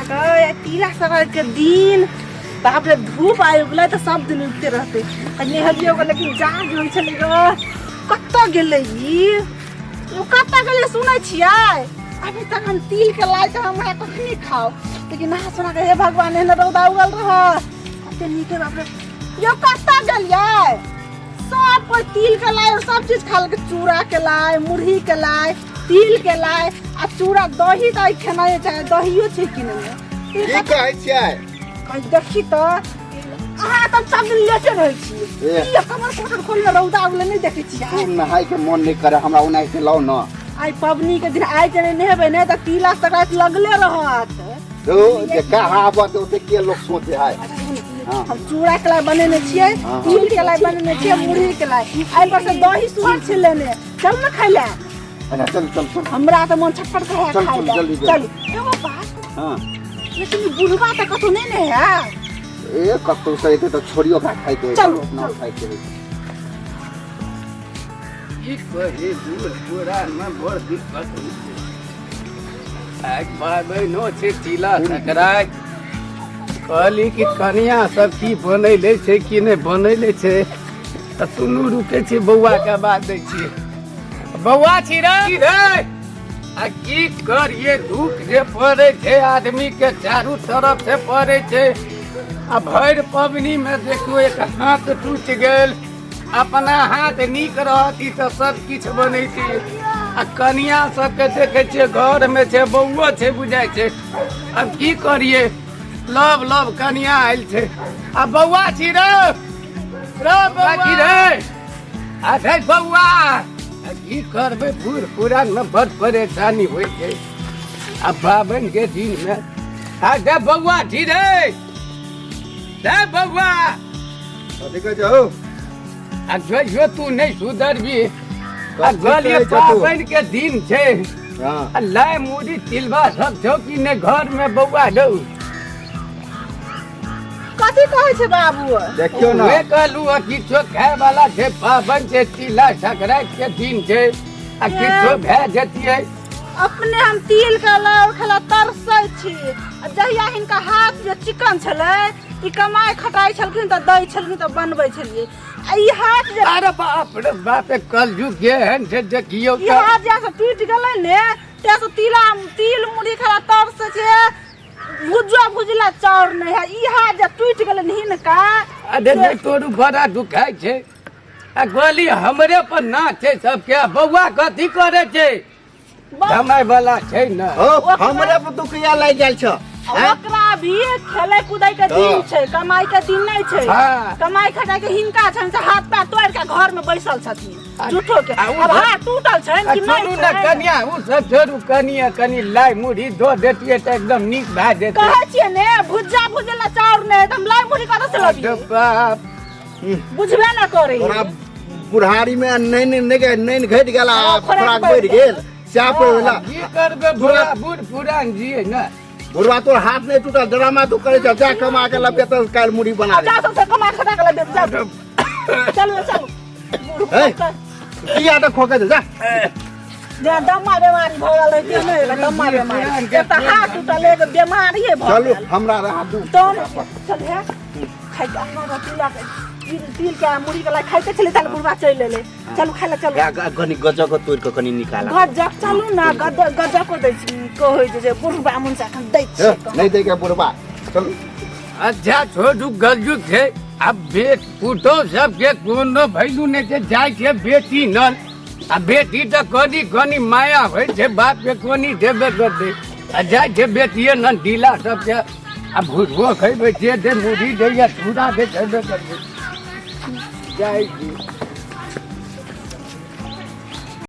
का तीला सगाई के दिन बाप रे धूप आयो गेलै त सब दिन उठते रहते नेहलियो गेलै लेकिन जाग होई छलै ग कत्ता गेलै ई कत्ता गेलै सुनै छियै अभी तक हम तिल के लाई त हमरा कखनी खाओ लेकिन ना सुना के हे भगवान एहन रौदा उगल रह कते नीके बाप रे यो कत्ता गेलियै सब कोई तिल के लाई और सब चीज खा के चूड़ा के लाई मुरही के लाई तिल के लाई आ चूड़ा दही त खेनाइ चाहे दहियो छै कि नहीं की कहै छियै कहीं देखी तो अहाँ त सब दिन लेटे रहै छी ई कमर कोठर खोल के रौदा उगले नहीं देखै छी हम नहाय के मन नहीं करे हमरा उनाइ से लाओ न आई पबनी के दिन आई जने नहेबै ने त तिला सगात लगले रहत तो जे कहावत ओते के लोग सोचे है हम चूड़ा के लाई बनेने छियै तिल के लाई बनेने छियै मुरही के लाई आई पर से दही सुहा छै लेने चल न खाइ ले अच्छा चल चल चल हमरा त मन छटपट करे चल खाइ चल जल्दी चल एगो बात हां लेकिन बुढ़वा त कतो नहीं ने है ए कतो से तो छोरियो का खाइ के चल ना खाइ के ई कहे दूर पूरा में बड़ दिक्कत एक बार बहनो छे तिला सकराय कहली कि कनिया सब की बनैले छै कि नहीं बनैले छै त सुनू रुके छी बौआ के बात दै छी बौआ छी रे आ की करिए दुख जे पड़े छै आदमी के चारू तरफ से पड़े छै आ भर पबनी में देखो एक हाथ टूट गेल अपना हाथ नीक रहती तो सब किछ बनै छै आ कनिया सबके देखे छियै घर में छै बौओ छै बुझाइ छै अब की करिए लव लव कनिया आयल छै आ बौआ छी रे बौआ छी रे आ छै बौआ की करबे बूढ़ पुरान में बड़ परेशानी होइ छै आ बाबन के दिन में आ दे बौआ छी रे दे बौआ कथि कह जाओ आ जो तू नहीं सुधरबी आ गलिए बाबन के दिन छै हां लाई मुड़ी तिलवा सब छौ कि ने घर में बौआ दौ कथि कहै छै बाबू देखियो ना वे कहलू किछो खाए वाला छै पाबन छै तिला संक्रांति के दिन छै आ किछो भए जतियै अपने हम तिल के लाउ खेला तरसै छी जहिया हिनका हाथ जे चिकन छलै ई कमाई खटाई छलखिन त दै छलखिन त बनबै छलिए आ ई हाथ जे अरे बाप रे बाप कलयुग केहन छै देखियो ई हाथ जे टूट गेलै ने ते से तिल मुड़ी खेला तरसै छै भुजला चाउर नहीं है ई हाथ जे टूट गेलै हिनका अरे नहीं तोरू बड़ा दुखाई छै आ गोली हमरे पर ना छै सबके बौआ कथी करे छै कमाई वाला छै ना हमरे पर दुखिया लागि गेल छ ओकरा भी खेले कूदे के दिन छै कमाई के दिन नहीं छै कमाई खटाई के हिनका छन से हाथ पैर तोड़ के घर में बैसल छथिन झूठो के अब हाथ टूटल छन कि नहीं ना कनिया उ सब छोड़ू कनिया कनी लाई मुड़ी दो देतिए त एकदम नीक भए जेतै कहै छियै ने भुजला चाउर ने हम लाई मुड़ी कत से लबी बाप बुझबे ना करे तोरा बुढ़ारी में नहीं घट गेला खोराक बढ़ गेल चाप होला की करबे बूढ़ पुरान जी है ना बुढ़वा तोर हाथ नहीं टूटल ड्रामा तू करे जा कमा के लबे तो काल मुड़ी बना ले जा से कमा खटा के लबे जा चलो चलो ए किया तो खोके जा जे दम्मा बीमारी भ गेलै ते नहीं दम्मा बीमारी जे त हाथ टूटल एक बीमारी है भ चलो हमरा रहा दू तो चल है खाइ के अपना तिला के तिल के मुड़ी के लाई खाइते चले चल बुढ़वा चल ले चल खाइ ले चल गनी गजक को तोड़ के कनी निकाला गजक चलू ना गजक को दै कहै जे बुढ़वा मुन से दै छै नहीं दे के बुढ़वा चल अच्छा छोड़ू गलजुक छै अब बेट पुतो सब के कोनो भैलू ने जे जाय छै बेटी नल आ बेटी त कनी कनी माया होइ छै बाप के कोनी देबे कर दे आ जाय छै बेटिए न ढीला सब के आ भुजबो खइबे जे दे मुढ़ी दे या चूड़ा दे देबे कर दे जाय छी